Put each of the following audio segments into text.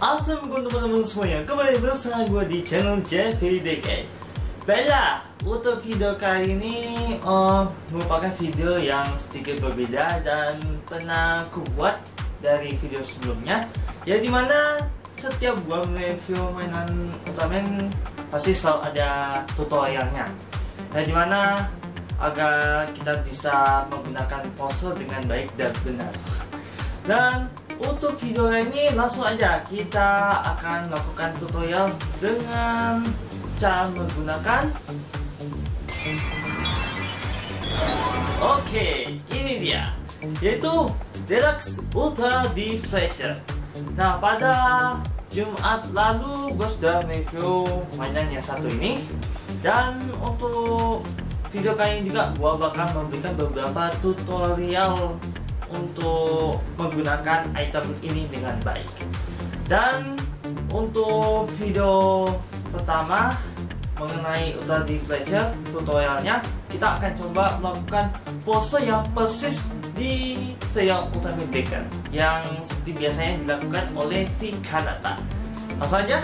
Assalamualaikum teman-teman semuanya, kembali bersama gue di channel JVDK. Baiklah, untuk video kali ini merupakan video yang sedikit berbeda dan pernah ku buat dari video sebelumnya, ya dimana setiap gue review mainan Ultraman pasti selalu ada tutorialnya, ya dimana agar kita bisa menggunakan pose dengan baik dan benar. Dan untuk video ini langsung aja kita akan melakukan tutorial dengan cara menggunakan ini dia, yaitu Deluxe Ultra Deflasher. Nah, pada Jumat lalu gue sudah review mainan yang satu ini, dan untuk video kali ini juga gue bakal memberikan beberapa tutorial untuk menggunakan item ini dengan baik. Dan untuk video pertama mengenai Ultra Deflasher tutorialnya, kita akan coba melakukan pose yang persis di serial Ultraman Decker yang seperti biasanya dilakukan oleh si Kanata. Langsung aja.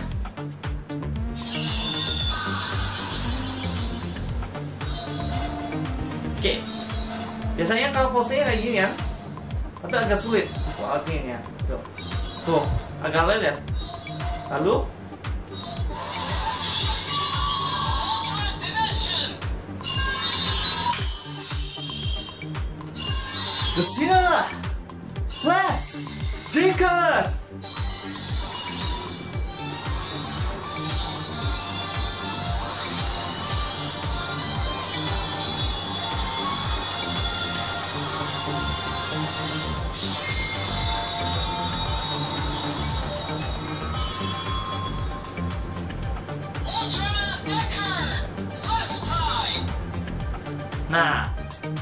Oke, biasanya kalau posenya kayak gini ya, tapi agak sulit untuk akhirnya. Tuh, agak lelet. Lalu kesinilah Flash Decker. Nah,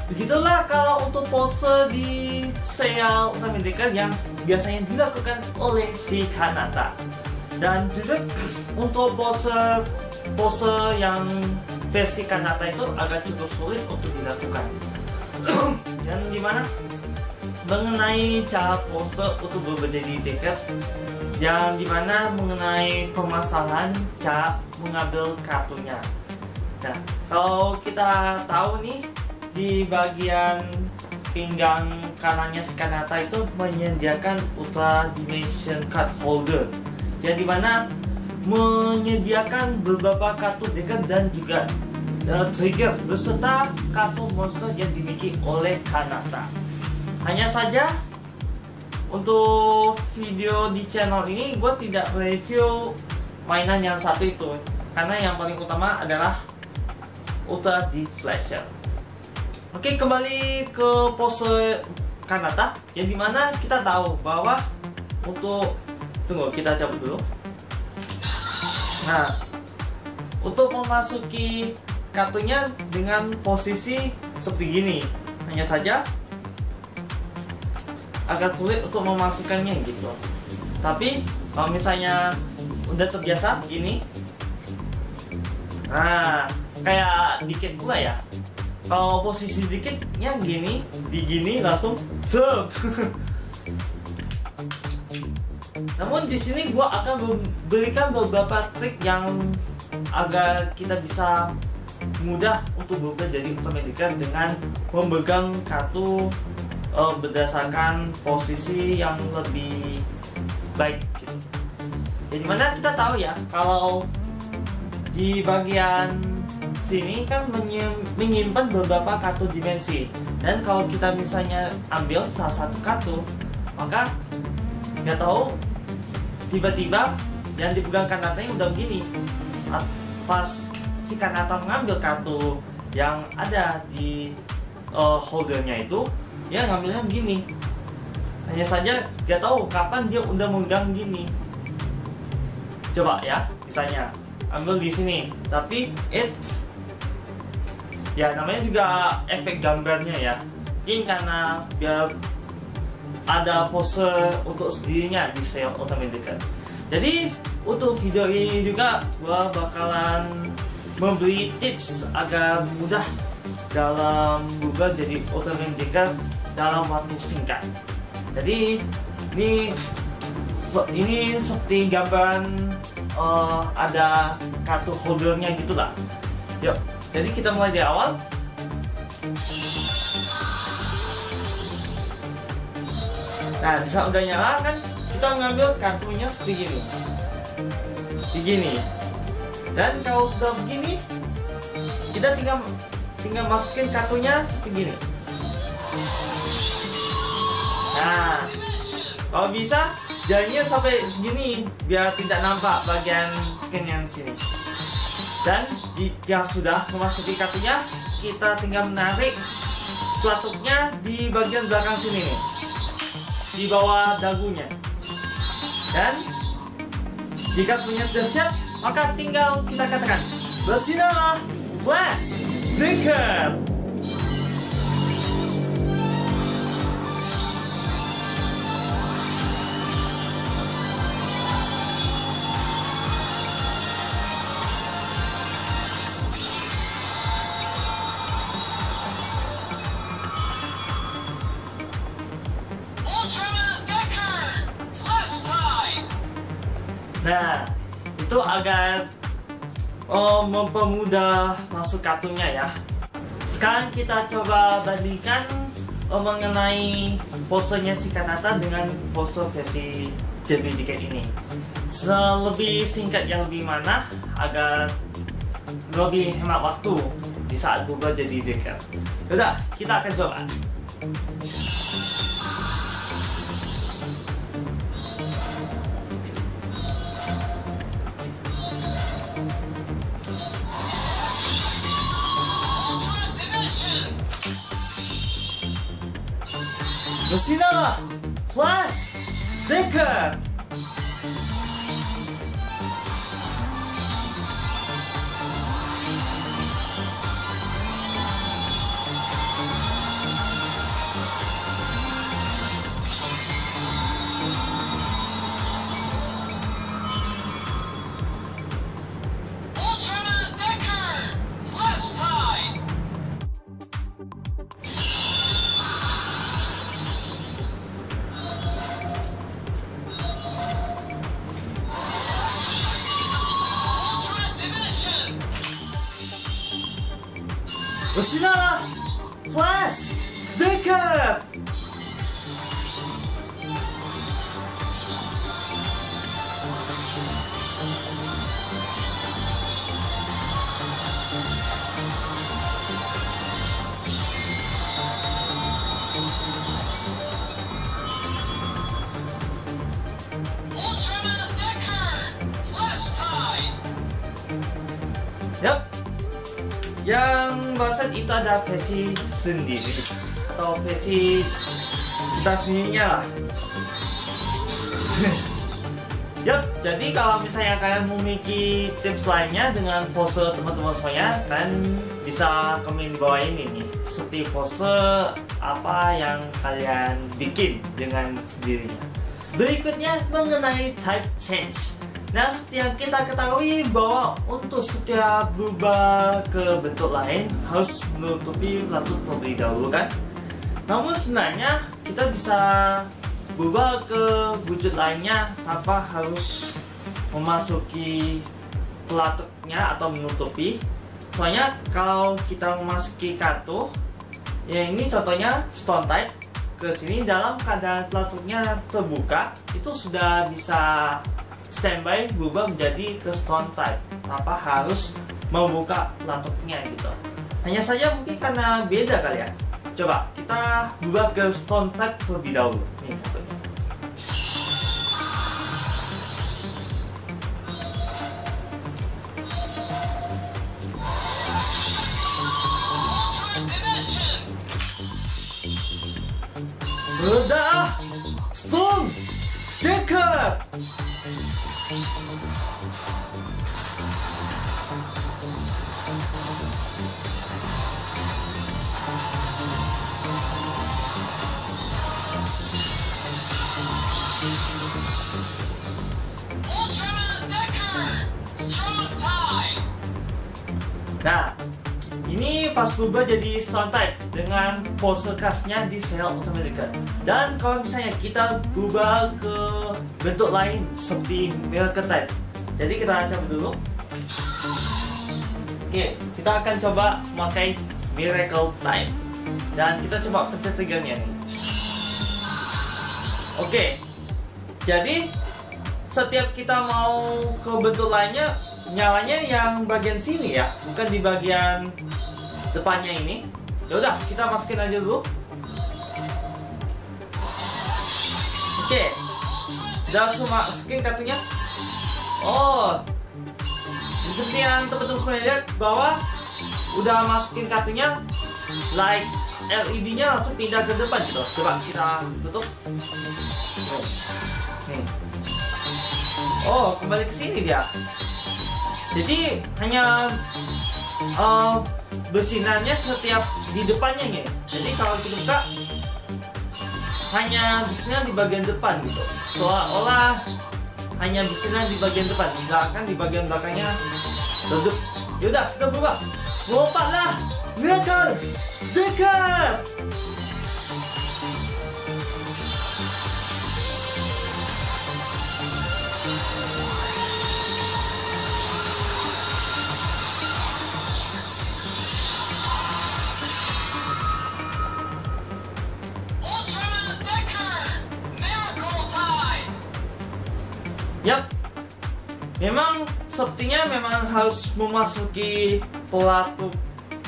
begitulah kalau untuk pose di serial Ultraman Decker yang biasanya dilakukan oleh si Kanata. Dan juga untuk pose yang versi Kanata itu agak cukup sulit untuk dilakukan. Dan dimana mengenai cara pose untuk berbeda di Decker, yang dimana mengenai permasalahan cara mengambil kartunya. Nah, kalau kita tahu nih, di bagian pinggang kanannya si Kanata itu menyediakan Ultra Dimension Card Holder, yang dimana menyediakan beberapa kartu Decker dan juga trigger beserta kartu monster yang dimiliki oleh Kanata. Hanya saja untuk video di channel ini gue tidak review mainan yang satu itu, karena yang paling utama adalah Ultra Deflasher. Oke, kembali ke pose Kanata, yang dimana kita tahu bahwa untuk kita cabut dulu. Nah, untuk memasuki kartunya dengan posisi seperti gini, hanya saja agak sulit untuk memasukkannya gitu. Tapi kalau misalnya udah terbiasa gini, nah kayak dikit pula ya. Kalau posisi dikitnya gini, digini langsung zep. Namun di sini gua akan memberikan beberapa trik yang agar kita bisa mudah untuk berubah jadi Ultraman Decker dengan memegang kartu berdasarkan posisi yang lebih baik gitu. Jadi mana kita tahu ya, kalau di bagian sini kan menyimpan beberapa kartu dimensi, dan kalau kita misalnya ambil salah satu kartu, maka nggak tahu tiba-tiba yang dipegang Kanatanya udah begini. Pas si Kanata mengambil kartu yang ada di holdernya itu, ya ngambilnya begini. Hanya saja nggak tahu kapan dia udah megang gini. Coba ya, misalnya ambil di sini, tapi ya namanya juga efek gambarnya ya, mungkin karena biar ada pose untuk sendirinya di serial Ultraman Decker. Jadi untuk video ini juga gua bakalan memberi tips agar mudah dalam berubah jadi Ultraman Decker dalam waktu singkat. Jadi ini Ini seperti gambaran ada kartu holdernya gitulah. Yuk, jadi kita mulai dari awal. Nah, di saat udah nyala kan kita mengambil kartunya seperti gini. Begini. Dan kalau sudah begini, kita tinggal masukin kartunya seperti gini. Nah, kalau bisa jarinya sampai segini biar tidak nampak bagian skin yang sini. Dan jika sudah memasuki kartunya, kita tinggal menarik pelatuknya di bagian belakang sini nih, di bawah dagunya. Dan jika semuanya sudah siap, maka tinggal kita katakan bersinarlah Flash Tinker. Nah, itu agar mempermudah masuk kartunya ya. Sekarang kita coba bandingkan mengenai posternya si Kanata dengan poster versi JB Decade ini. Lebih singkat yang lebih mana agar lebih hemat waktu di saat berubah jadi Decade. Udah, kita akan coba. Bersinarlah Flash Tinker. Bersinarlah Flash Tinker. Yap. Yang barusan itu ada versi sendiri atau versi kita sendirinya lah. Yap, jadi kalau misalnya kalian memiliki tips lainnya dengan pose teman-teman semuanya, kalian bisa komen di bawah ini nih, seperti pose apa yang kalian bikin dengan sendirinya. Berikutnya mengenai type change. Nah, seperti yang kita ketahui bahwa untuk setiap berubah ke bentuk lain harus menutupi pelatut terlebih dahulu kan. Namun sebenarnya kita bisa berubah ke wujud lainnya tanpa harus memasuki pelatutnya atau menutupi. Soalnya kalau kita memasuki kartu, ya ini contohnya stone type, ke sini dalam keadaan pelatutnya terbuka, itu sudah bisa standby berubah menjadi ke stone type tanpa harus membuka pelatuknya gitu. Hanya saja mungkin karena beda kali ya. Coba kita berubah ke stone type terlebih dahulu. Nih kartunya. Udah, stone Tinker. Nah, ini pas berubah jadi stone type dengan pose khasnya di Cell Automatic. Dan kalau misalnya kita berubah ke bentuk lain seperti Miracle type, jadi kita coba dulu. Oke, kita akan coba memakai Miracle type dan kita coba pencet triggernya nih. Oke, jadi setiap kita mau ke bentuk lainnya, nyalanya yang bagian sini ya, bukan di bagian depannya ini. Ya udah, kita masukin aja dulu. Oke, udah semua masukin kartunya. Oh, seperti yang teman-teman semua lihat bahwa udah masukin kartunya, like LED-nya langsung pindah ke depan gitu. Coba kita tutup. Nih. Oh, kembali ke sini dia. Jadi hanya bersinarnya setiap di depannya nih. Jadi kalau kita buka hanya bersinar di bagian depan gitu. Seolah-olah hanya bersinar di bagian depan, sedangkan di bagian belakangnya redup. Yaudah, kita berubah. Lompatlah, Miracle dekat. Yap, memang sepertinya memang harus memasuki pelatuk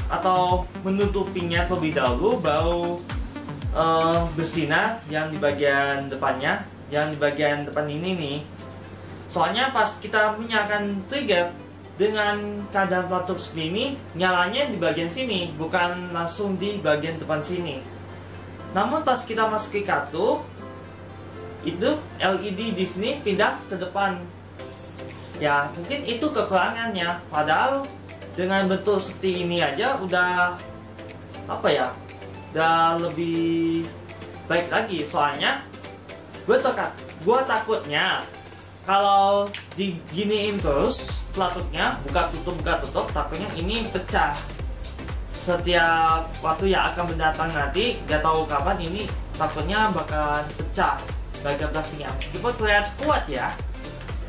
atau menutupinya terlebih dahulu, baru bersinar yang di bagian depannya, yang di bagian depan ini nih. Soalnya pas kita menyalakan trigger dengan keadaan pelatuk seperti ini, nyalanya di bagian sini, bukan langsung di bagian depan sini. Namun pas kita masuki kartu, itu LED di sini pindah ke depan. Ya, mungkin itu kekurangannya. Padahal dengan bentuk seperti ini aja udah apa ya? Udah lebih baik lagi. Soalnya gue takutnya kalau diginiin terus pelatuknya buka tutup, takutnya ini pecah. Setiap waktu yang akan mendatang nanti, gak tahu kapan ini takutnya bakal pecah bagian plastiknya. Meskipun terlihat kuat ya,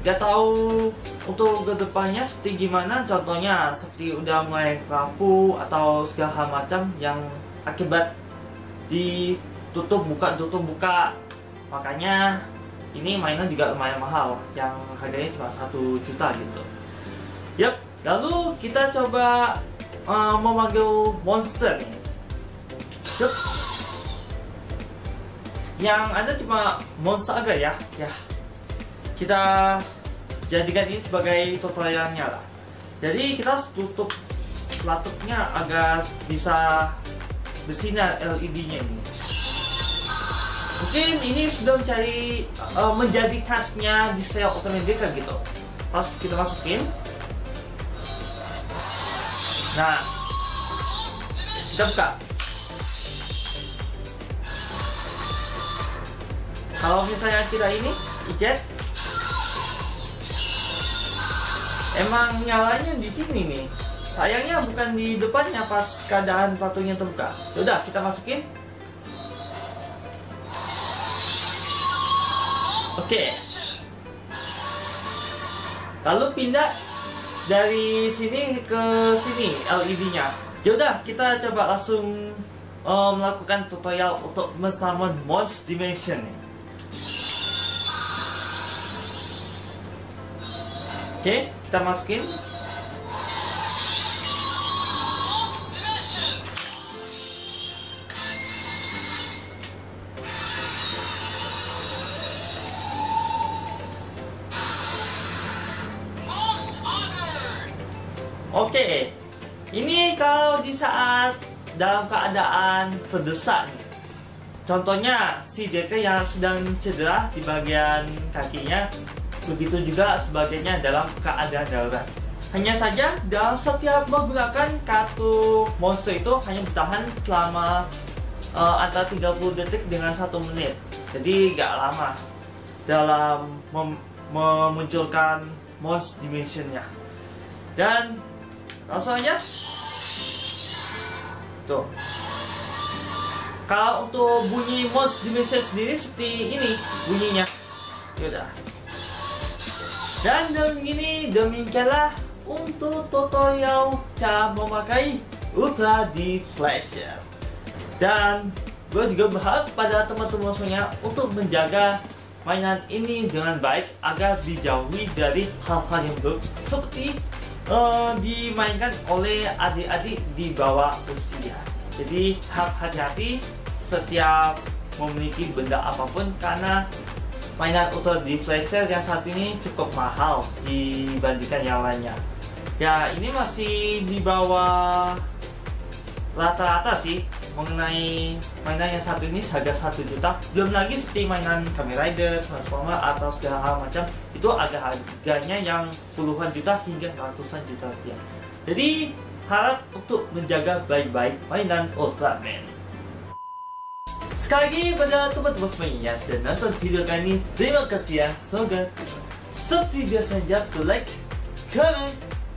gak tahu untuk kedepannya seperti gimana. Contohnya seperti udah mulai rapuh atau segala hal macam yang akibat ditutup buka. Makanya ini mainan juga lumayan mahal, yang harganya cuma 1 juta gitu. Yap, lalu kita coba memanggil monster nih. Cuk. Yang ada cuma monster aja ya. Kita jadikan ini sebagai tutorialnya lah. Jadi kita harus tutup pelatuknya agar bisa bersinar LED-nya ini. Mungkin ini sudah menjadi khasnya di Cell Automatic gitu. Pas kita masukin, nah kita buka. Kalau misalnya kita ini ijat, emang nyalanya di sini nih. Sayangnya bukan di depannya pas keadaan patungnya terbuka. Yaudah, kita masukin. Oke. Lalu pindah dari sini ke sini LED-nya. Yaudah, kita coba langsung melakukan tutorial untuk men-summon Monster Dimension. Oke, kita masukin. Oke, ini kalau di saat dalam keadaan terdesak nih. Contohnya si Deka yang sedang cedera di bagian kakinya. Begitu juga sebagainya dalam keadaan darurat. Hanya saja dalam setiap menggunakan kartu monster itu hanya bertahan selama antara 30 detik dengan 1 menit. Jadi gak lama dalam memunculkan Monster Dimension-nya. Dan langsung aja gitu. Kalau untuk bunyi mouse dimension sendiri seperti ini bunyinya. Yaudah. Dan demikianlah untuk tutorial cara memakai Ultra Deep Flasher. Dan gue juga berharap pada teman-teman semuanya untuk menjaga mainan ini dengan baik agar dijauhi dari hal-hal yang buruk seperti dimainkan oleh adik-adik di bawah usia. Jadi harap hati-hati setiap memiliki benda apapun, karena mainan Ultra Deep Flasher yang saat ini cukup mahal dibandingkan yang lainnya. Ya, ini masih di bawah rata-rata sih mengenai mainan yang satu ini seharga 1 juta. Belum lagi seperti mainan Kamen Rider, Transformer atau segala hal macam, itu agak harganya yang puluhan juta hingga ratusan juta rupiah. Jadi harap untuk menjaga baik-baik mainan Ultraman. Sekali lagi pada teman-teman semuanya yang sudah nonton video kali ini, terima kasih ya. Semoga seperti biasanya to like, comment,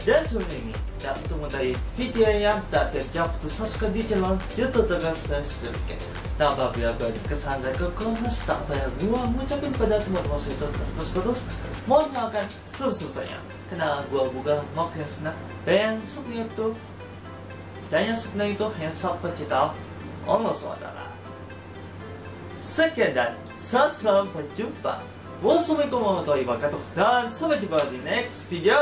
dan sebagainya. Dan untuk mengetahui video yang tak terjawab, untuk subscribe di channel YouTube Tegar Subscribe. Dan apabila gue ada kesalahan dan kekurangan, tak payah gue mengucapkan pada teman-teman itu terus mohon maafkan sebesar-besarnya, karena gue bukan makhluk yang sebenar, dan yang sebenarnya itu hanya sang pencipta Allah SWT. Sekian dan sampai jumpa. Wassalamualaikum warahmatullahi wabarakatuh, dan sampai jumpa di next video.